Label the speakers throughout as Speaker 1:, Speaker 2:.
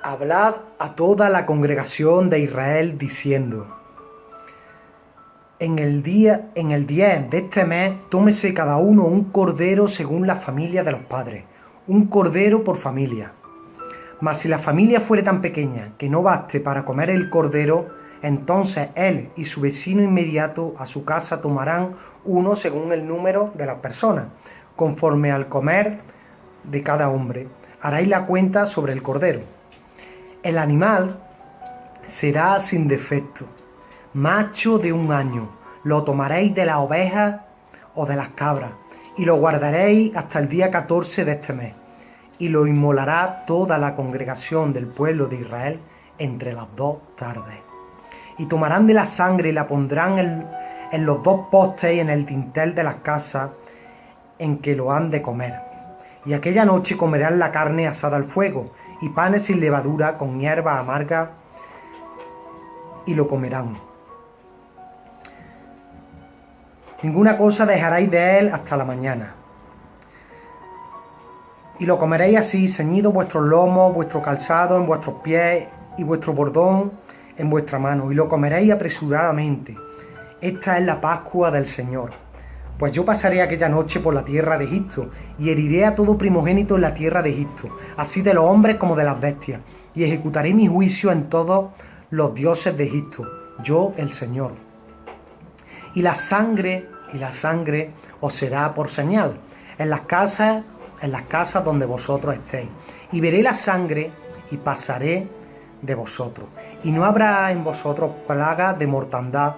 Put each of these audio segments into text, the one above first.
Speaker 1: Hablad a toda la congregación de Israel diciendo: en el 10 de este mes, tómese cada uno un cordero según la familia de los padres, un cordero por familia. Mas si la familia fuere tan pequeña que no baste para comer el cordero, entonces él y su vecino inmediato a su casa tomarán uno según el número de las personas, conforme al comer de cada hombre. Haréis la cuenta sobre el cordero. El animal será sin defecto, macho de 1 año. Lo tomaréis de las ovejas o de las cabras, y lo guardaréis hasta el día 14 de este mes, y lo inmolará toda la congregación del pueblo de Israel entre las 2 tardes. Y tomarán de la sangre y la pondrán en los 2 postes y en el dintel de las casas en que lo han de comer. Y aquella noche comerán la carne asada al fuego, y panes sin levadura con hierba amarga, y lo comerán. Ninguna cosa dejaréis de él hasta la mañana. Y lo comeréis así, ceñido vuestros lomos, vuestro calzado en vuestros pies, y vuestro bordón en vuestra mano, y lo comeréis apresuradamente. Esta es la Pascua del Señor. Pues yo pasaré aquella noche por la tierra de Egipto, y heriré a todo primogénito en la tierra de Egipto, así de los hombres como de las bestias, y ejecutaré mi juicio en todos los dioses de Egipto, yo el Señor. Y la sangre os será por señal en las casas donde vosotros estéis. Y veré la sangre y pasaré de vosotros. Y no habrá en vosotros plaga de mortandad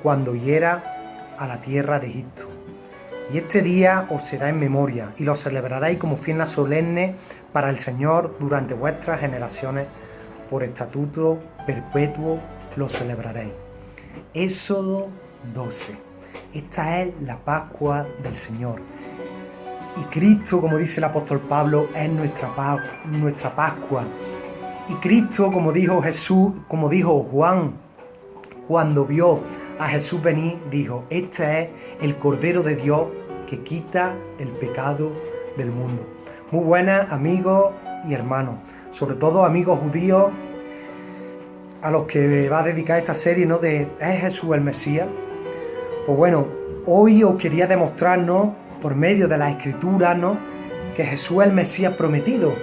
Speaker 1: cuando hiera a la tierra de Egipto. Y este día os será en memoria, y lo celebraréis como fiesta solemne para el Señor durante vuestras generaciones. Por estatuto perpetuo lo celebraréis. Éxodo 12. Esta es la Pascua del Señor. Y Cristo, como dice el apóstol Pablo, es nuestra Pascua. Y Cristo, como dijo Jesús, como dijo Juan, cuando vio a Jesús venir, dijo: este es el Cordero de Dios que quita el pecado del mundo. Muy buenas, amigos y hermanos, sobre todo amigos judíos, a los que va a dedicar esta serie, ¿no?, de ¿es Jesús el Mesías? Pues bueno, hoy os quería demostrarnos, por medio de las Escrituras, ¿no?, que Jesús es el Mesías prometido,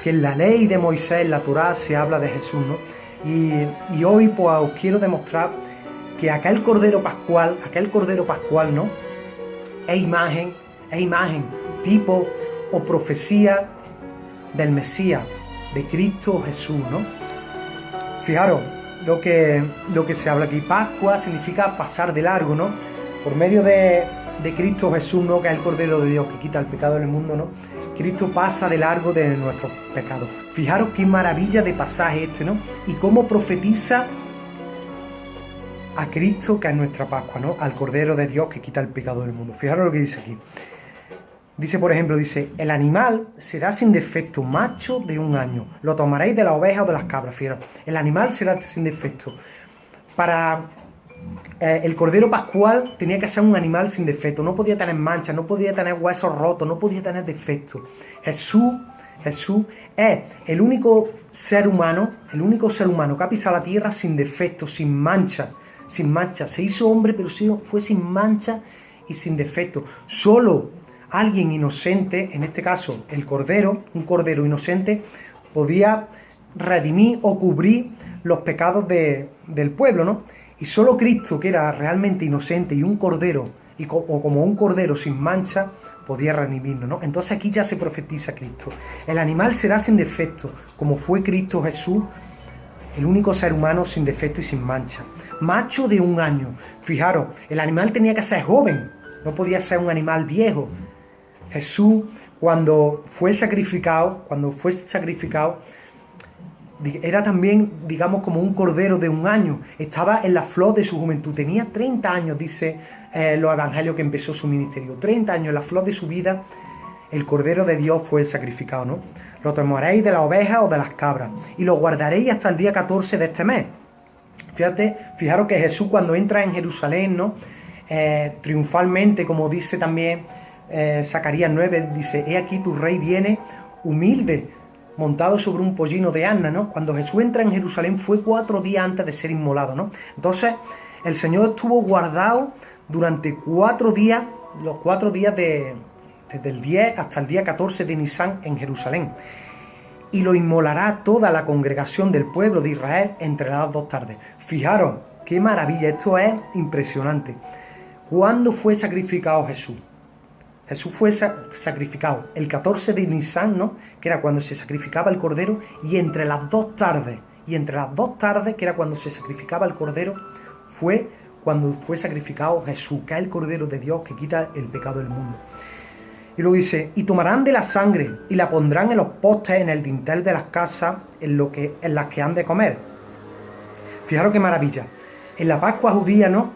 Speaker 1: que en la ley de Moisés, en la Torá, se habla de Jesús, ¿no? Y hoy pues os quiero demostrar que aquel Cordero Pascual, ¿no?, es imagen, tipo o profecía del Mesías, de Cristo Jesús, ¿no? Fijaros lo que se habla aquí. Pascua significa pasar de largo, ¿no? Por medio de Cristo Jesús, ¿no?, que es el Cordero de Dios que quita el pecado del mundo, ¿no? Cristo pasa de largo de nuestros pecados. Fijaros qué maravilla de pasaje este, ¿no? Y cómo profetiza a Cristo, que es nuestra Pascua, ¿no?, al Cordero de Dios que quita el pecado del mundo. Fijaros lo que dice aquí. Dice, por ejemplo, el animal será sin defecto, macho de 1 año. Lo tomaréis de las ovejas o de las cabras. Fijaros, el animal será sin defecto. Para el Cordero Pascual tenía que ser un animal sin defecto. No podía tener manchas, no podía tener huesos rotos, no podía tener defectos. Jesús es el único ser humano que ha pisado la tierra sin defecto, sin mancha. Se hizo hombre, pero fue sin mancha y sin defecto. Solo alguien inocente, en este caso el cordero, un cordero inocente, podía redimir o cubrir los pecados del pueblo, ¿no? Y solo Cristo, que era realmente inocente y un cordero, o como un cordero sin mancha, podía redimirnos, ¿no? Entonces aquí ya se profetiza Cristo. El animal será sin defecto, como fue Cristo Jesús, el único ser humano sin defecto y sin mancha. Macho de 1 año. Fijaros, el animal tenía que ser joven, no podía ser un animal viejo. Jesús, cuando fue sacrificado, era también, digamos, como un cordero de 1 año. Estaba en la flor de su juventud. Tenía 30 años, dice los evangelios, que empezó su ministerio. 30 años, en la flor de su vida, el Cordero de Dios fue sacrificado, ¿no? Lo tomaréis de las ovejas o de las cabras, y lo guardaréis hasta el día 14 de este mes. Fijaros que Jesús, cuando entra en Jerusalén, ¿no?, triunfalmente, como dice también Zacarías 9, dice: he aquí tu rey viene humilde, montado sobre un pollino de asna, ¿no? Cuando Jesús entra en Jerusalén fue 4 días antes de ser inmolado, ¿no? Entonces, el Señor estuvo guardado durante 4 días, los 4 días desde el 10 hasta el día 14 de Nisan en Jerusalén. Y lo inmolará toda la congregación del pueblo de Israel entre las 2 tardes. Fijaros, qué maravilla, esto es impresionante. ¿Cuándo fue sacrificado Jesús? Jesús fue sacrificado el 14 de Nisan, ¿no? Que era cuando se sacrificaba el cordero, y entre las 2 tardes, que era cuando se sacrificaba el cordero, fue cuando fue sacrificado Jesús, que es el Cordero de Dios que quita el pecado del mundo. Y luego dice, y tomarán de la sangre y la pondrán en los postes, en el dintel de las casas, en las que han de comer. Fijaros qué maravilla. En la Pascua judía, ¿no?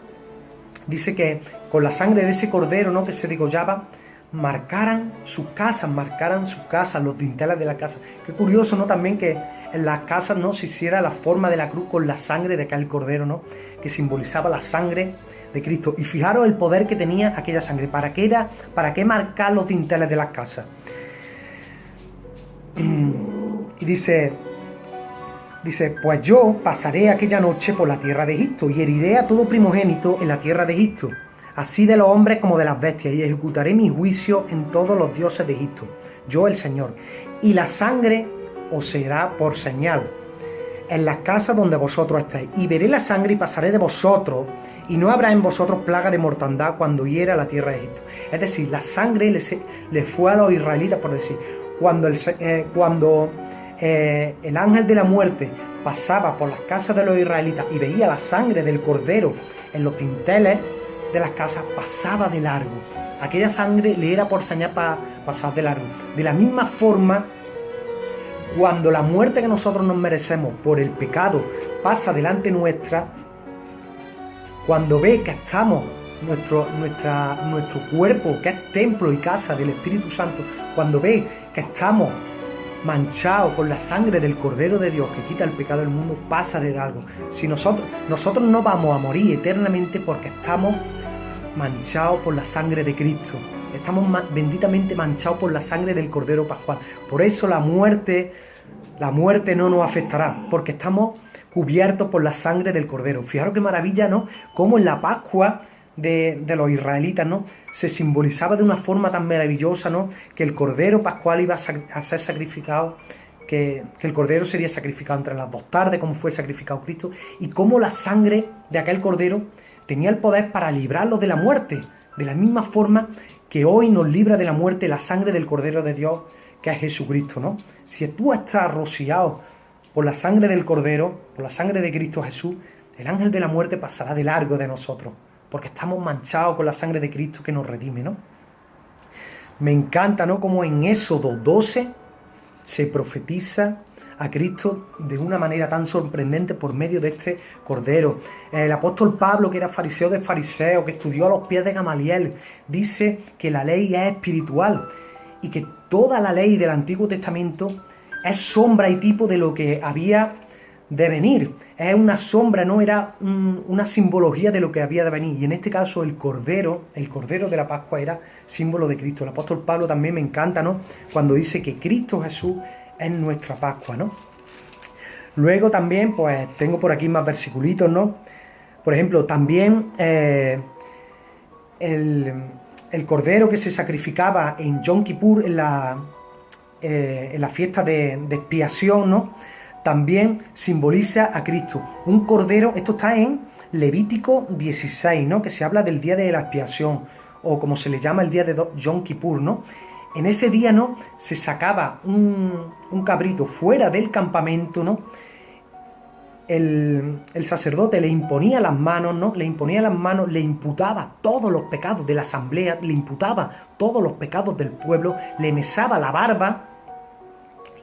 Speaker 1: Dice que con la sangre de ese cordero, ¿no?, que se degollaba, marcaran sus casas, los dinteles de la casa. Qué curioso, ¿no? También que en las casas, ¿no?, se hiciera la forma de la cruz con la sangre de aquel cordero, ¿no?, que simbolizaba la sangre de Cristo. Y fijaros el poder que tenía aquella sangre. ¿Para qué era? ¿Para qué marcar los dinteles de las casas? Y dice, pues yo pasaré aquella noche por la tierra de Egipto y heriré a todo primogénito en la tierra de Egipto, así de los hombres como de las bestias, y ejecutaré mi juicio en todos los dioses de Egipto, yo el Señor. Y la sangre os será por señal en las casas donde vosotros estáis, y veré la sangre y pasaré de vosotros, y no habrá en vosotros plaga de mortandad cuando hiera la tierra de Egipto. Es decir, la sangre les fue a los israelitas, por decir, cuando el ángel de la muerte pasaba por las casas de los israelitas y veía la sangre del cordero en los dinteles de las casas, pasaba de largo. Aquella sangre le era por señal para pasar de largo. De la misma forma, cuando la muerte que nosotros nos merecemos por el pecado pasa delante nuestra, cuando ve que estamos, nuestro cuerpo, que es templo y casa del Espíritu Santo, cuando ve que estamos manchados con la sangre del Cordero de Dios que quita el pecado del mundo, pasa de largo. Si nosotros no vamos a morir eternamente porque estamos manchados por la sangre de Cristo. Estamos benditamente manchados por la sangre del Cordero Pascual. Por eso la muerte no nos afectará, porque estamos cubiertos por la sangre del Cordero. Fijaros qué maravilla, ¿no? Cómo en la Pascua de los israelitas, ¿no?, se simbolizaba de una forma tan maravillosa, ¿no?, que el Cordero Pascual iba a ser sacrificado, que el Cordero sería sacrificado entre las 2 tardes, como fue sacrificado Cristo, y cómo la sangre de aquel Cordero tenía el poder para librarlos de la muerte, de la misma forma que hoy nos libra de la muerte la sangre del Cordero de Dios, que es Jesucristo, ¿no? Si tú estás rociado por la sangre del Cordero, por la sangre de Cristo Jesús, el ángel de la muerte pasará de largo de nosotros, porque estamos manchados con la sangre de Cristo que nos redime, ¿no? Me encanta, ¿no?, como en Éxodo 12 se profetiza a Cristo de una manera tan sorprendente por medio de este Cordero. El apóstol Pablo, que era fariseo de fariseos, que estudió a los pies de Gamaliel, dice que la ley es espiritual y que toda la ley del Antiguo Testamento es sombra y tipo de lo que había de venir. Es una sombra, no era una simbología de lo que había de venir. Y en este caso el Cordero de la Pascua era símbolo de Cristo. El apóstol Pablo también me encanta, ¿no?, cuando dice que Cristo Jesús es nuestra Pascua, ¿no? Luego también, pues, tengo por aquí más versiculitos, ¿no? Por ejemplo, también el cordero que se sacrificaba en Yom Kippur, en la fiesta de expiación, ¿no?, también simboliza a Cristo. Un cordero, esto está en Levítico 16, ¿no?, que se habla del día de la expiación, o como se le llama el día de Yom Kippur, ¿no? En ese día, ¿no?, se sacaba un cabrito fuera del campamento, ¿no? El sacerdote le imponía las manos, ¿no? Le imputaba todos los pecados de la asamblea, le imputaba todos los pecados del pueblo, le mesaba la barba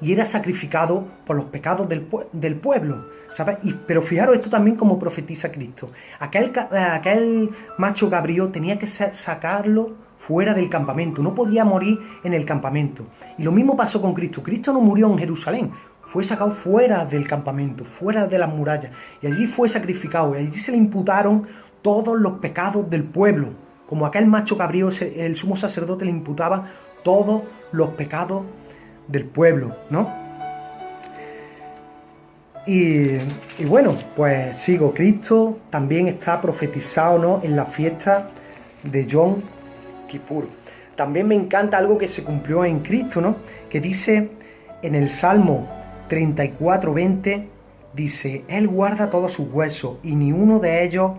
Speaker 1: y era sacrificado por los pecados del pueblo, ¿sabes? Pero fijaros esto también como profetiza Cristo. Aquel macho cabrío tenía que sacarlo fuera del campamento, no podía morir en el campamento. Y lo mismo pasó con Cristo. Cristo no murió en Jerusalén, fue sacado fuera del campamento, fuera de las murallas, y allí fue sacrificado, y allí se le imputaron todos los pecados del pueblo. Como aquel macho cabrío, el sumo sacerdote le imputaba todos los pecados del pueblo, ¿no? Y bueno, pues sigo. Cristo también está profetizado, ¿no?, en la fiesta de Yom Kippur. También me encanta algo que se cumplió en Cristo, ¿no?, que dice en el Salmo 34:20, dice: Él guarda todos sus huesos y ni uno de ellos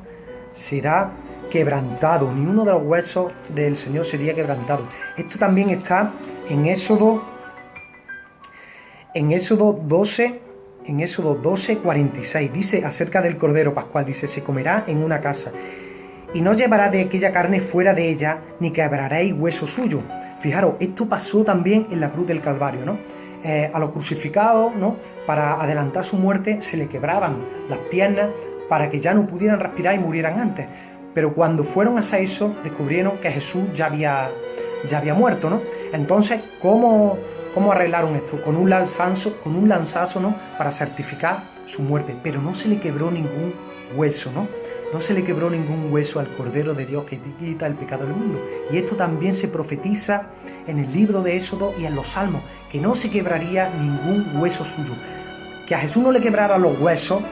Speaker 1: será quebrantado, ni uno de los huesos del Señor sería quebrantado. Esto también está en Éxodo 12, en Éxodo 12:46, dice acerca del Cordero Pascual, dice: se comerá en una casa, y no llevará de aquella carne fuera de ella, ni quebraréis hueso suyo. Fijaros, esto pasó también en la cruz del Calvario, ¿no? A los crucificados, ¿no?, para adelantar su muerte, se le quebraban las piernas para que ya no pudieran respirar y murieran antes. Pero cuando fueron a hacer eso, descubrieron que Jesús ya había muerto, ¿no? Entonces, ¿cómo arreglaron esto? Con un lanzazo, ¿no?, para certificar su muerte. Pero no se le quebró ningún hueso, ¿no? No se le quebró ningún hueso al Cordero de Dios que quita el pecado del mundo. Y esto también se profetiza en el libro de Éxodo y en los Salmos, que no se quebraría ningún hueso suyo. Que a Jesús no le quebraran los huesos,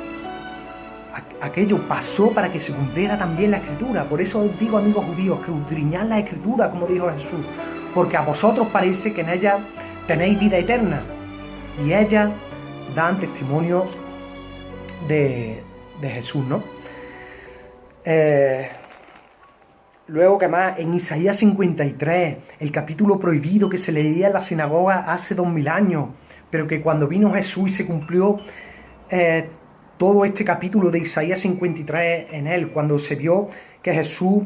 Speaker 1: aquello pasó para que se cumpliera también la Escritura. Por eso os digo, amigos judíos, que escudriñad la Escritura, como dijo Jesús, porque a vosotros parece que en ella tenéis vida eterna, y ellas dan testimonio de Jesús, ¿no? Luego, que más, en Isaías 53, el capítulo prohibido que se leía en la sinagoga hace 2000 años, pero que cuando vino Jesús y se cumplió todo este capítulo de Isaías 53 en él, cuando se vio que Jesús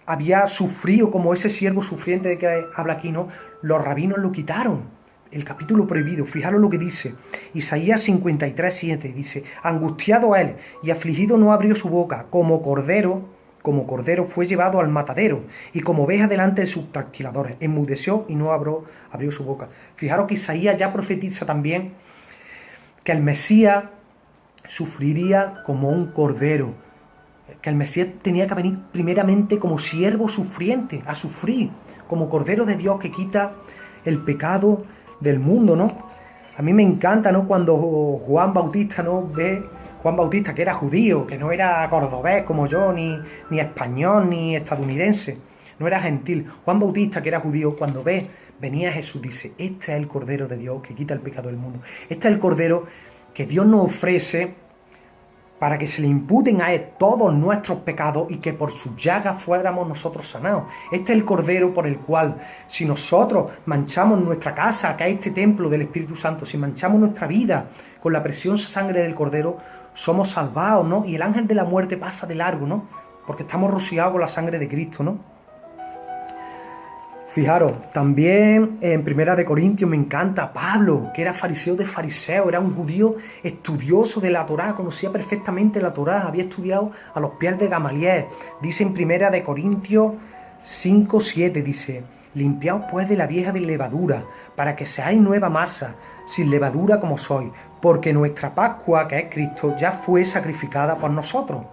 Speaker 1: había sufrido como ese siervo sufriente de que habla aquí, ¿no?, los rabinos lo quitaron. El capítulo prohibido, fijaros lo que dice Isaías 53:7, dice: angustiado él y afligido no abrió su boca, como cordero fue llevado al matadero, y como oveja delante de sus trasquiladores, enmudeció y no abrió su boca. Fijaros que Isaías ya profetiza también que el Mesías sufriría como un cordero, que el Mesías tenía que venir primeramente como siervo sufriente, a sufrir, como cordero de Dios que quita el pecado del mundo, ¿no? A mí me encanta, ¿no?, cuando Juan Bautista, ¿no?, Juan Bautista, que era judío, que no era cordobés como yo, ni español, ni estadounidense, no era gentil. Juan Bautista, que era judío, cuando venía Jesús, dice: este es el Cordero de Dios que quita el pecado del mundo. Este es el Cordero que Dios nos ofrece para que se le imputen a él todos nuestros pecados y que por sus llagas fuéramos nosotros sanados. Este es el Cordero por el cual, si nosotros manchamos nuestra casa, que es este templo del Espíritu Santo, si manchamos nuestra vida con la preciosa sangre del Cordero, somos salvados, ¿no? Y el ángel de la muerte pasa de largo, ¿no?, porque estamos rociados con la sangre de Cristo, ¿no? Fijaros, también en Primera de Corintios me encanta Pablo, que era fariseo de fariseos, era un judío estudioso de la Torá, conocía perfectamente la Torá, había estudiado a los pies de Gamaliel. Dice en Primera de Corintios 5:7, dice: limpiaos pues de la vieja de levadura, para que seáis nueva masa, sin levadura como sois, porque nuestra Pascua, que es Cristo, ya fue sacrificada por nosotros.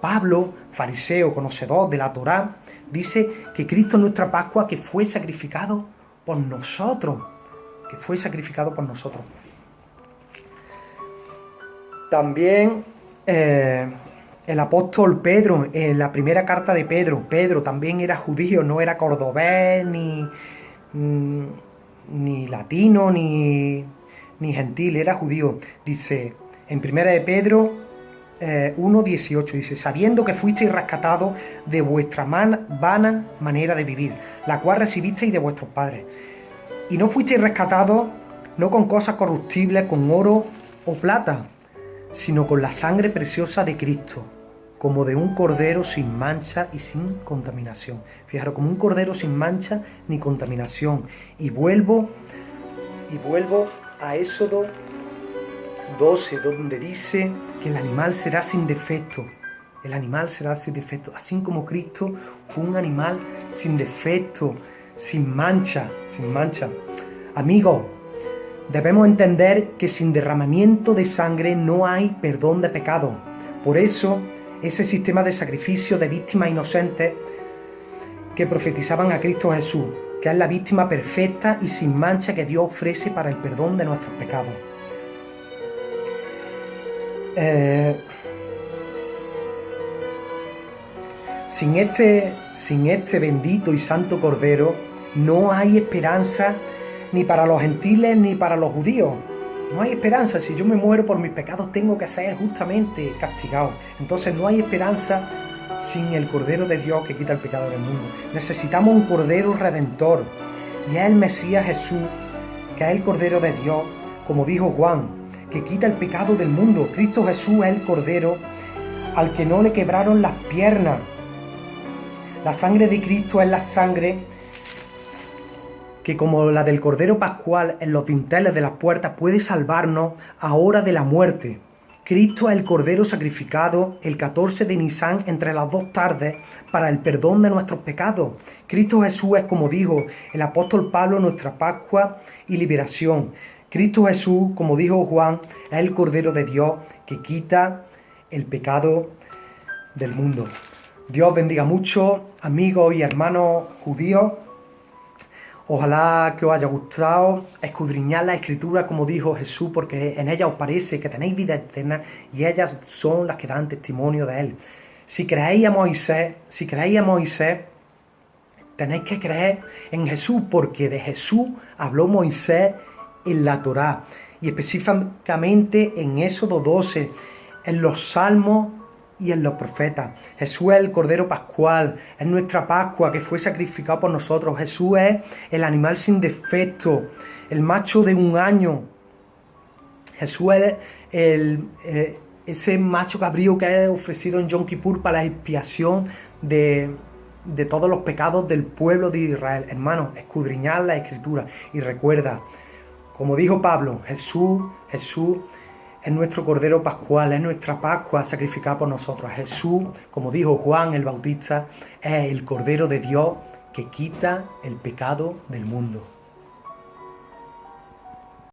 Speaker 1: Pablo, fariseo, conocedor de la Torá, dice que Cristo es nuestra Pascua, que fue sacrificado por nosotros, También el apóstol Pedro, en la primera carta de Pedro también era judío, no era cordobés, ni latino, ni gentil, era judío. Dice en primera de Pedro 1:18, dice: sabiendo que fuisteis rescatados de vuestra vana manera de vivir, la cual recibisteis de vuestros padres. Y no fuisteis rescatados no con cosas corruptibles, con oro o plata, sino con la sangre preciosa de Cristo, como de un cordero sin mancha y sin contaminación. Fijaros, como un cordero sin mancha ni contaminación. Y vuelvo a Éxodo 12, donde dice que el animal será sin defecto. El animal será sin defecto, así como Cristo fue un animal sin defecto, sin mancha. Amigos, debemos entender que sin derramamiento de sangre no hay perdón de pecado. Por eso, ese sistema de sacrificio de víctimas inocentes que profetizaban a Cristo Jesús, que es la víctima perfecta y sin mancha que Dios ofrece para el perdón de nuestros pecados. Eh, sin este bendito y santo Cordero no hay esperanza ni para los gentiles ni para los judíos. No hay esperanza. Si yo me muero por mis pecados, tengo que ser justamente castigado. Entonces no hay esperanza sin el Cordero de Dios que quita el pecado del mundo. Necesitamos un Cordero Redentor. Y es el Mesías Jesús, que es el Cordero de Dios, como dijo Juan, que quita el pecado del mundo. Cristo Jesús es el Cordero al que no le quebraron las piernas. La sangre de Cristo es la sangre que, como la del Cordero Pascual en los dinteles de las puertas, puede salvarnos ahora de la muerte. Cristo es el Cordero sacrificado el 14 de Nisan entre las 2 tardes para el perdón de nuestros pecados. Cristo Jesús es, como dijo el apóstol Pablo, nuestra Pascua y liberación. Cristo Jesús, como dijo Juan, es el Cordero de Dios que quita el pecado del mundo. Dios bendiga mucho, amigos y hermanos judíos. Ojalá que os haya gustado escudriñar la Escritura, como dijo Jesús, porque en ellas os parece que tenéis vida eterna y ellas son las que dan testimonio de Él. Si creéis a Moisés, tenéis que creer en Jesús, porque de Jesús habló Moisés en la Torá, y específicamente en Éxodo 12, en los Salmos y en los profetas. Jesús es el Cordero Pascual, es nuestra Pascua que fue sacrificado por nosotros. Jesús es el animal sin defecto, el macho de un año. Jesús es ese macho cabrío que es ofrecido en Yom Kippur para la expiación de todos los pecados del pueblo de Israel. Hermanos, escudriñad la Escritura y recuerda, como dijo Pablo, Jesús es nuestro Cordero Pascual, es nuestra Pascua sacrificada por nosotros. Jesús, como dijo Juan el Bautista, es el Cordero de Dios que quita el pecado del mundo.